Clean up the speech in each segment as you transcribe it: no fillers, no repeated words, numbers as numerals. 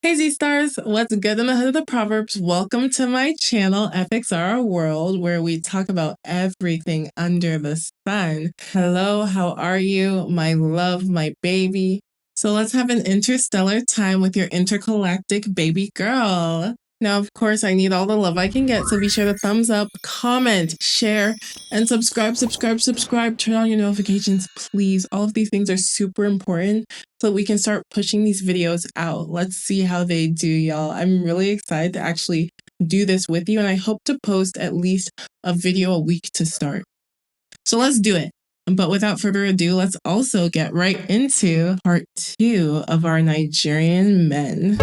Hey Z-Stars, what's good in the hood of the Proverbs? Welcome to my channel, EfikZara World, where we talk about everything under the sun. Hello, how are you? My love, my baby. So let's have an interstellar time with your intergalactic baby girl. Now, of course, I need all the love I can get, so be sure to thumbs up, comment, share, and subscribe. Turn on your notifications, please. All of these things are super important so we can start pushing these videos out. Let's see how they do, y'all. I'm really excited to actually do this with you, and I hope to post at least a video a week to start. So let's do it. But without further ado, let's also get right into part 2 of our Nigerian men.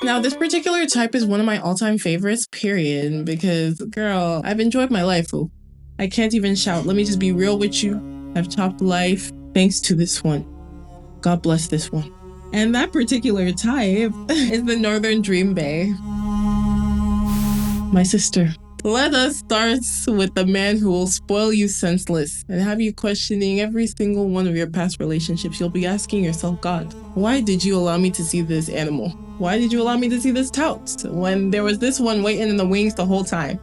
Now, this particular type is one of my all-time favorites, period, because, girl, I've enjoyed my life. Oh, I can't even shout. Let me just be real with you. I've topped life thanks to this one. God bless this one. And that particular type is the Northern Dream Bae. My sister. Let us start with the man who will spoil you senseless and have you questioning every single one of your past relationships. You'll be asking yourself, God, why did you allow me to see this animal? Why did you allow me to see this tout when there was this one waiting in the wings the whole time?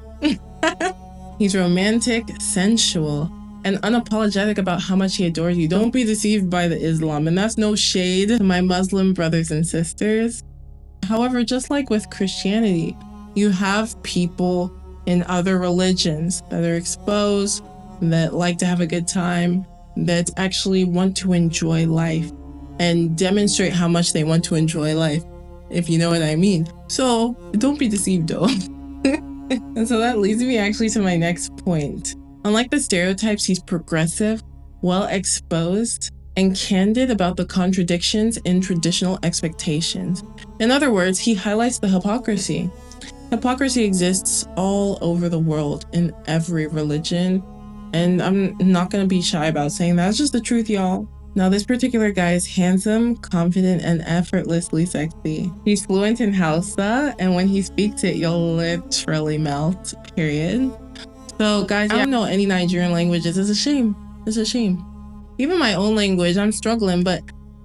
He's romantic, sensual, and unapologetic about how much he adores you. Don't be deceived by the Islam, and that's no shade to my Muslim brothers and sisters. However, just like with Christianity, you have people in other religions that are exposed, that like to have a good time, that actually want to enjoy life and demonstrate how much they want to enjoy life, if you know what I mean. So don't be deceived though. And so that leads me actually to my next point. Unlike the stereotypes, he's progressive, well exposed, and candid about the contradictions in traditional expectations. In other words, he highlights the hypocrisy. Hypocrisy exists all over the world in every religion, and I'm not going to be shy about saying that. It's just the truth, y'all. Now, this particular guy is handsome, confident, and effortlessly sexy. He's fluent in Hausa, and when he speaks it, you'll literally melt, period. So, guys, I don't know any Nigerian languages. It's a shame. It's a shame. Even my own language, I'm struggling, but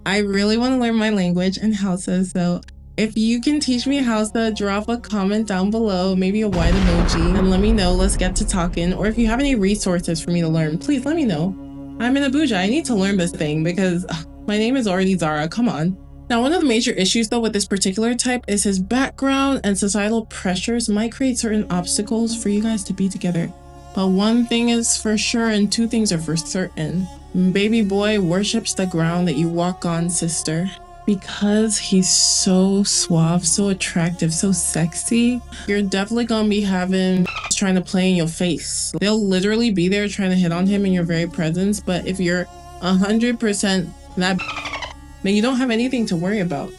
I really want to learn my language in Hausa, so if you can teach me Hausa, drop a comment down below, maybe a white emoji, and let me know. Let's get to talking. Or if you have any resources for me to learn, please let me know. I'm in Abuja. I need to learn this thing because my name is already Zara. Come on. Now, one of the major issues though with this particular type is his background and societal pressures might create certain obstacles for you guys to be together. But one thing is for sure and two things are for certain. Baby boy worships the ground that you walk on, sister. Because he's so suave, so attractive, so sexy, you're definitely gonna be having trying to play in your face. They'll literally be there trying to hit on him in your very presence, but if you're 100% that, then you don't have anything to worry about.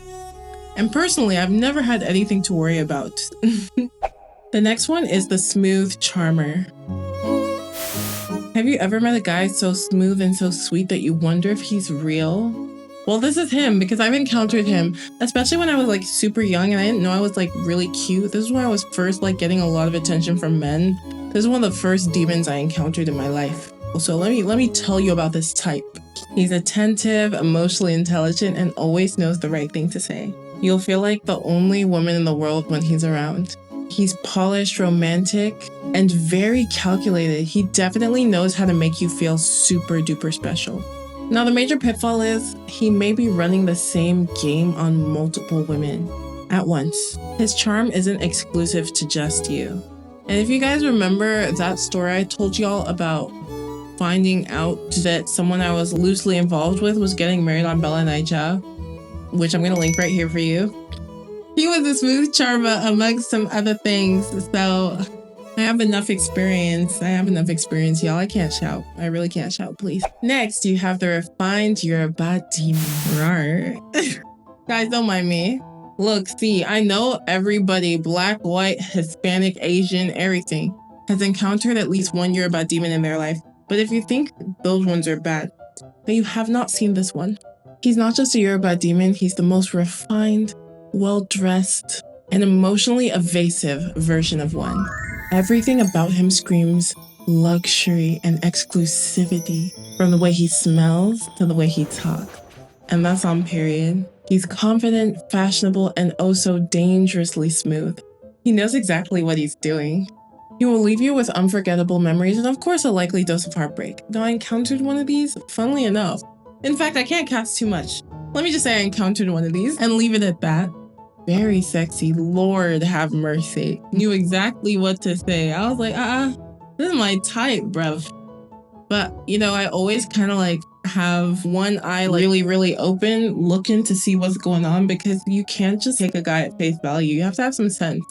And personally, I've never had anything to worry about. The next one is the smooth charmer. Have you ever met a guy so smooth and so sweet that you wonder if he's real? Well, this is him because I've encountered him, especially when I was like super young and I didn't know I was like really cute. This is when I was first like getting a lot of attention from men. This is one of the first demons I encountered in my life. So let me tell you about this type. He's attentive, emotionally intelligent, and always knows the right thing to say. You'll feel like the only woman in the world when he's around. He's polished, romantic, and very calculated. He definitely knows how to make you feel super duper special. Now, the major pitfall is he may be running the same game on multiple women at once. His charm isn't exclusive to just you. And if you guys remember that story I told y'all about finding out that someone I was loosely involved with was getting married on Bella Naija, which I'm going to link right here for you. He was a smooth charmer amongst some other things. So I have enough experience, y'all. I can't shout. I really can't shout, please. Next, you have the refined Yoruba demon. Guys, don't mind me. Look, see, I know everybody, black, white, Hispanic, Asian, everything, has encountered at least one Yoruba demon in their life. But if you think those ones are bad, then you have not seen this one. He's not just a Yoruba demon, he's the most refined, well-dressed, and emotionally evasive version of one. Everything about him screams luxury and exclusivity, from the way he smells to the way he talks. And that's on period. He's confident, fashionable, and oh so dangerously smooth. He knows exactly what he's doing. He will leave you with unforgettable memories and of course a likely dose of heartbreak. Now I encountered one of these, funnily enough. In fact, I can't cast too much. Let me just say I encountered one of these and leave it at that. Very sexy, Lord have mercy. Knew exactly what to say. I was like, this is my type, bruv. But, you know, I always kind of like have one eye like really open, looking to see what's going on, because you can't just take a guy at face value. You have to have some sense.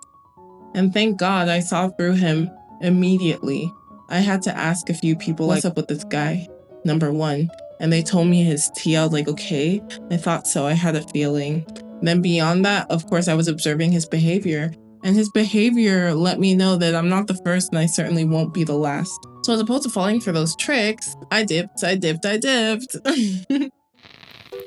And thank God I saw through him immediately. I had to ask a few people, what's up with this guy? Number one. And they told me his tea. I was like, okay, I thought so. I had a feeling. Then beyond that, of course, I was observing his behavior. And his behavior let me know that I'm not the first and I certainly won't be the last. So as opposed to falling for those tricks, I dipped.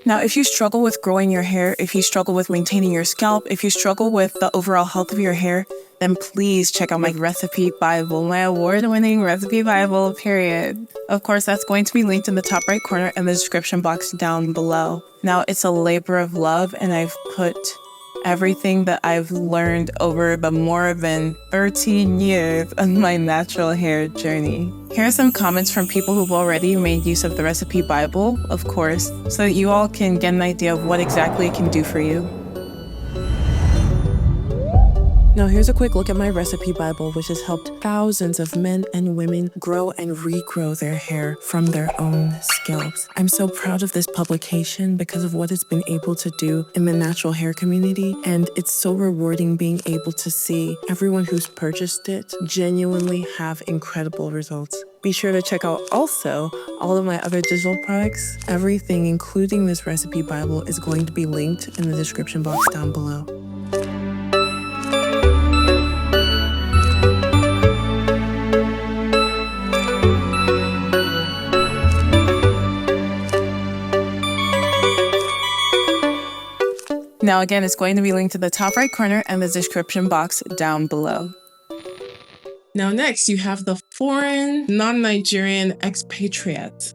Now, if you struggle with growing your hair, if you struggle with maintaining your scalp, if you struggle with the overall health of your hair, then please check out my recipe Bible, my award-winning recipe Bible, period. Of course, that's going to be linked in the top right corner and the description box down below. Now, it's a labor of love, and I've put everything that I've learned over the more than 13 years of my natural hair journey. Here are some comments from people who've already made use of the recipe Bible, of course, so that you all can get an idea of what exactly it can do for you. Now here's a quick look at my recipe Bible, which has helped thousands of men and women grow and regrow their hair from their own scalps. I'm so proud of this publication because of what it's been able to do in the natural hair community, and it's so rewarding being able to see everyone who's purchased it genuinely have incredible results. Be sure to check out also all of my other digital products. Everything, including this recipe Bible, is going to be linked in the description box down below. Now again, it's going to be linked to the top right corner and the description box down below. Now next, you have the foreign, non-Nigerian expatriate.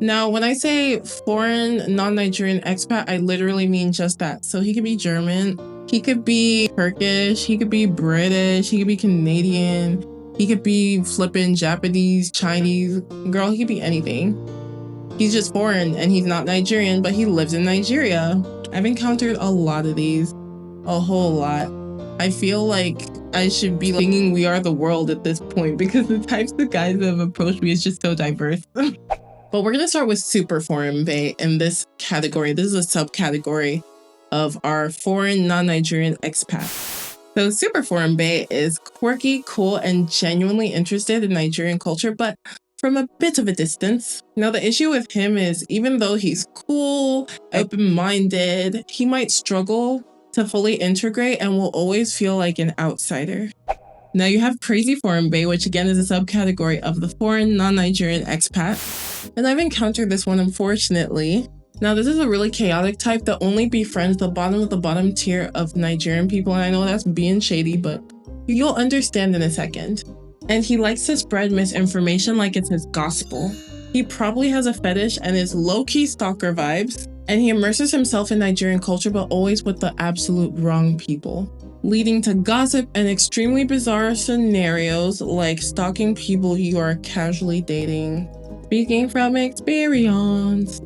Now, when I say foreign, non-Nigerian expat, I literally mean just that. So he could be German, he could be Turkish, he could be British, he could be Canadian, he could be flipping Japanese, Chinese, girl, he could be anything. He's just foreign and he's not Nigerian, but he lives in Nigeria. I've encountered a lot of these, a whole lot. I feel like I should be singing We Are the World at this point because the types of guys that have approached me is just so diverse. But we're going to start with super foreign bae in this category. This is a subcategory of our foreign non-Nigerian expat. So super foreign bae is quirky, cool, and genuinely interested in Nigerian culture, but from a bit of a distance. Now, the issue with him is even though he's cool, open-minded, he might struggle to fully integrate and will always feel like an outsider. Now you have crazy foreign bae, which again is a subcategory of the foreign non-Nigerian expat. And I've encountered this one, unfortunately. Now this is a really chaotic type that only befriends the bottom of the bottom tier of Nigerian people. And I know that's being shady, but you'll understand in a second. And he likes to spread misinformation like it's his gospel. He probably has a fetish and is low-key stalker vibes. And he immerses himself in Nigerian culture, but always with the absolute wrong people, leading to gossip and extremely bizarre scenarios like stalking people you are casually dating. Speaking from experience.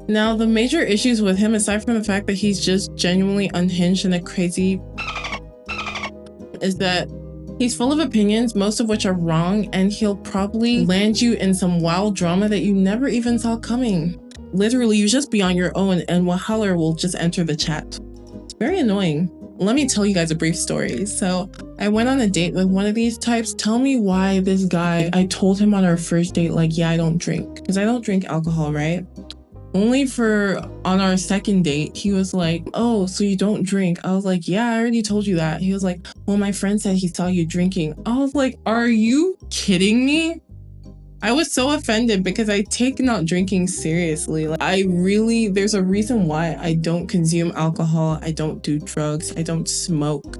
Now, the major issues with him, aside from the fact that he's just genuinely unhinged and a crazy, is that he's full of opinions, most of which are wrong, and he'll probably land you in some wild drama that you never even saw coming. Literally, you just be on your own and Wahaler will just enter the chat. It's very annoying. Let me tell you guys a brief story. So I went on a date with one of these types. Tell me why this guy, I told him on our first date, like, yeah, I don't drink. Because I don't drink alcohol, right? Only for on our second date, he was like, oh, so you don't drink? I was like, yeah, I already told you that. He was like, well, my friend said he saw you drinking. I was like, are you kidding me? I was so offended because I take not drinking seriously. Like, there's a reason why I don't consume alcohol, I don't do drugs, I don't smoke.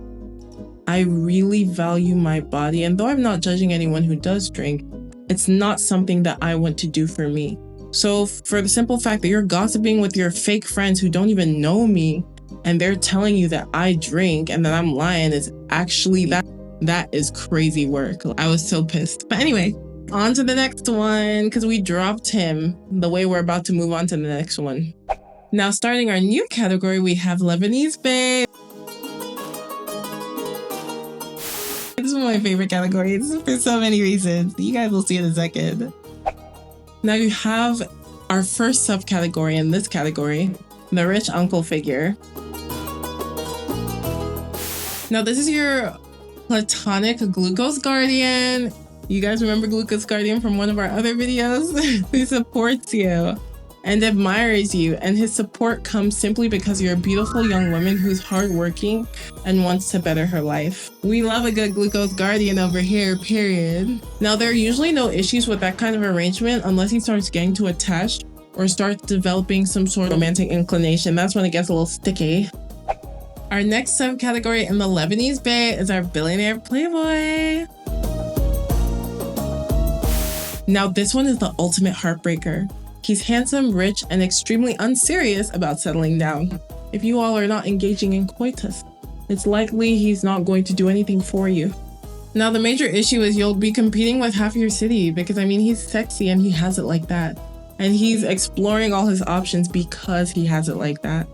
I really value my body, and though I'm not judging anyone who does drink, it's not something that I want to do for me. So for the simple fact that you're gossiping with your fake friends who don't even know me, and they're telling you that I drink and that I'm lying, is actually that is crazy work. I was so pissed. But anyway, on to the next one, because we dropped him the way we're about to move on to the next one. Now, starting our new category, we have Lebanese babe. This is one of my favorite categories for so many reasons. You guys will see in a second. Now you have our first subcategory in this category, the rich uncle figure. Now this is your platonic glucose guardian. You guys remember Glucose Guardian from one of our other videos? Who supports you and admires you, and his support comes simply because you're a beautiful young woman who's hardworking and wants to better her life. We love a good Glucose Guardian over here, period. Now, there are usually no issues with that kind of arrangement unless he starts getting too attached or starts developing some sort of romantic inclination. That's when it gets a little sticky. Our next subcategory in the Lebanese Bay is our billionaire playboy. Now, this one is the ultimate heartbreaker. He's handsome, rich, and extremely unserious about settling down. If you all are not engaging in coitus, it's likely he's not going to do anything for you. Now, the major issue is you'll be competing with half your city because, I mean, he's sexy and he has it like that. And he's exploring all his options because he has it like that.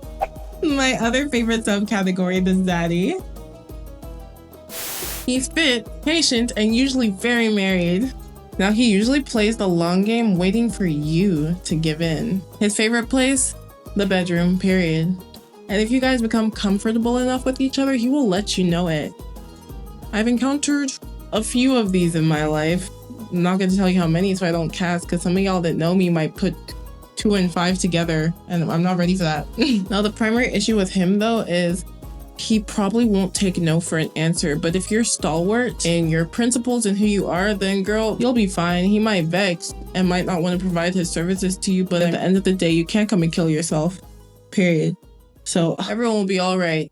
My other favorite subcategory, the zaddy. He's fit, patient, and usually very married. Now, he usually plays the long game waiting for you to give in. His favorite place? The bedroom, period. And if you guys become comfortable enough with each other, he will let you know it. I've encountered a few of these in my life. I'm not going to tell you how many so I don't cast, because some of y'all that know me might put 2 and 5 together, and I'm not ready for that. Now, the primary issue with him, though, is he probably won't take no for an answer, but if you're stalwart in your principles and who you are, then girl, you'll be fine. He might vex and might not want to provide his services to you, but at the end of the day, you can't come and kill yourself, period. So everyone will be all right.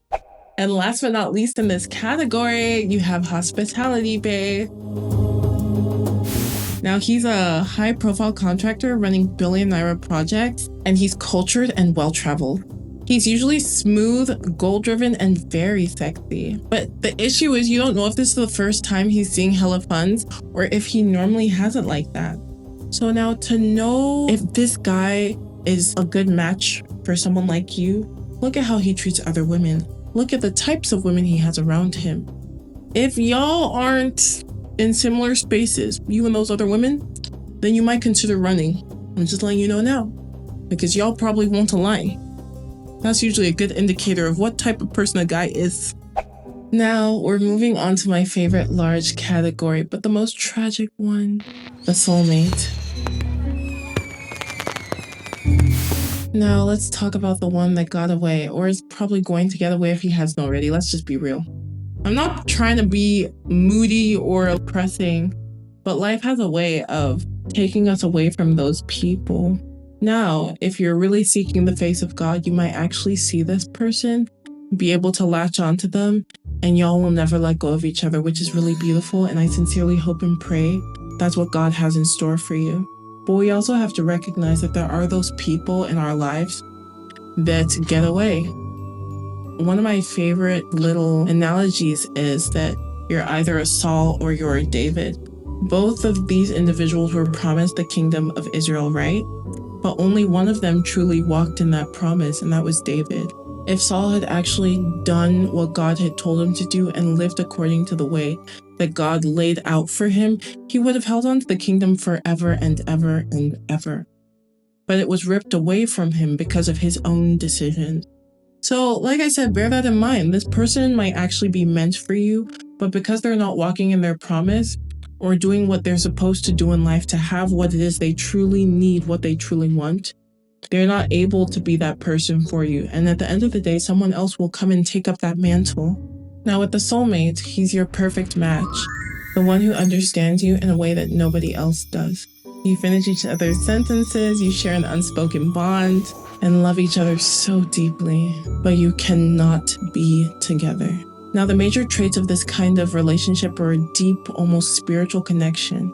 And last but not least in this category, you have hospitality bae. Now, he's a high-profile contractor running billion-naira projects, and he's cultured and well-traveled. He's usually smooth, goal-driven, and very sexy. But the issue is you don't know if this is the first time he's seeing hella funds or if he normally has it like that. So now, to know if this guy is a good match for someone like you, look at how he treats other women. Look at the types of women he has around him. If y'all aren't in similar spaces, you and those other women, then you might consider running. I'm just letting you know now, because y'all probably won't align. That's usually a good indicator of what type of person a guy is. Now, we're moving on to my favorite large category, but the most tragic one, the soulmate. Now, let's talk about the one that got away, or is probably going to get away if he hasn't already. Let's just be real. I'm not trying to be moody or oppressing, but life has a way of taking us away from those people. Now, if you're really seeking the face of God, you might actually see this person, be able to latch onto them, and y'all will never let go of each other, which is really beautiful. And I sincerely hope and pray that's what God has in store for you. But we also have to recognize that there are those people in our lives that get away. One of my favorite little analogies is that you're either a Saul or you're a David. Both of these individuals were promised the kingdom of Israel, right? But only one of them truly walked in that promise, and that was David. If Saul had actually done what God had told him to do and lived according to the way that God laid out for him, he would have held on to the kingdom forever and ever and ever. But it was ripped away from him because of his own decisions. So, like I said, bear that in mind. This person might actually be meant for you, but because they're not walking in their promise or doing what they're supposed to do in life to have what it is they truly need, what they truly want, they're not able to be that person for you. And at the end of the day, someone else will come and take up that mantle. Now, with the soulmate, he's your perfect match, the one who understands you in a way that nobody else does. You finish each other's sentences, you share an unspoken bond, and love each other so deeply, but you cannot be together. Now, the major traits of this kind of relationship are a deep, almost spiritual connection,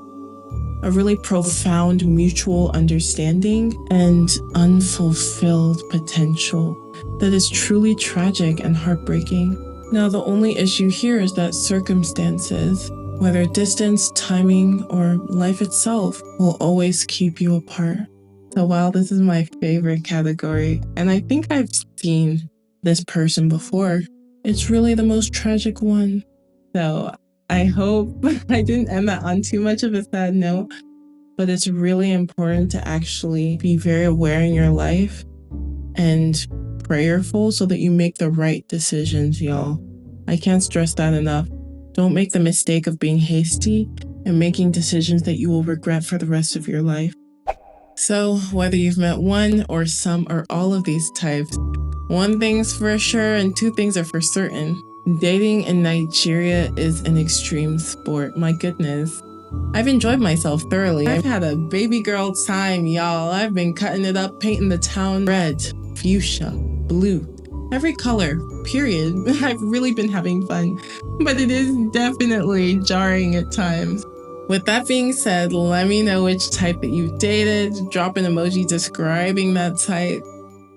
a really profound mutual understanding, and unfulfilled potential that is truly tragic and heartbreaking. Now, the only issue here is that circumstances, whether distance, timing, or life itself, will always keep you apart. So while this is my favorite category, and I think I've seen this person before, it's really the most tragic one. So I hope I didn't end that on too much of a sad note, but it's really important to actually be very aware in your life and prayerful so that you make the right decisions, y'all. I can't stress that enough. Don't make the mistake of being hasty and making decisions that you will regret for the rest of your life. So, whether you've met one or some or all of these types, one thing's for sure and two things are for certain. Dating in Nigeria is an extreme sport. My goodness. I've enjoyed myself thoroughly. I've had a baby girl time, y'all. I've been cutting it up, painting the town red, fuchsia, blue, every color, period. I've really been having fun, but it is definitely jarring at times. With that being said, let me know which type that you've dated. Drop an emoji describing that type.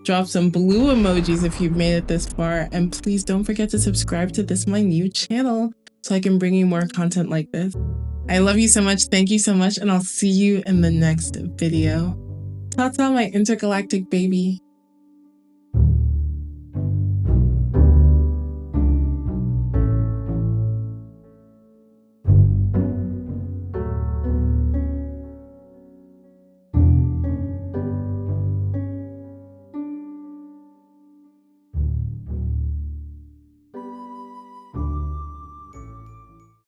Drop some blue emojis if you've made it this far. And please don't forget to subscribe to this, my new channel, so I can bring you more content like this. I love you so much. Thank you so much. And I'll see you in the next video. Ta-ta, my intergalactic baby.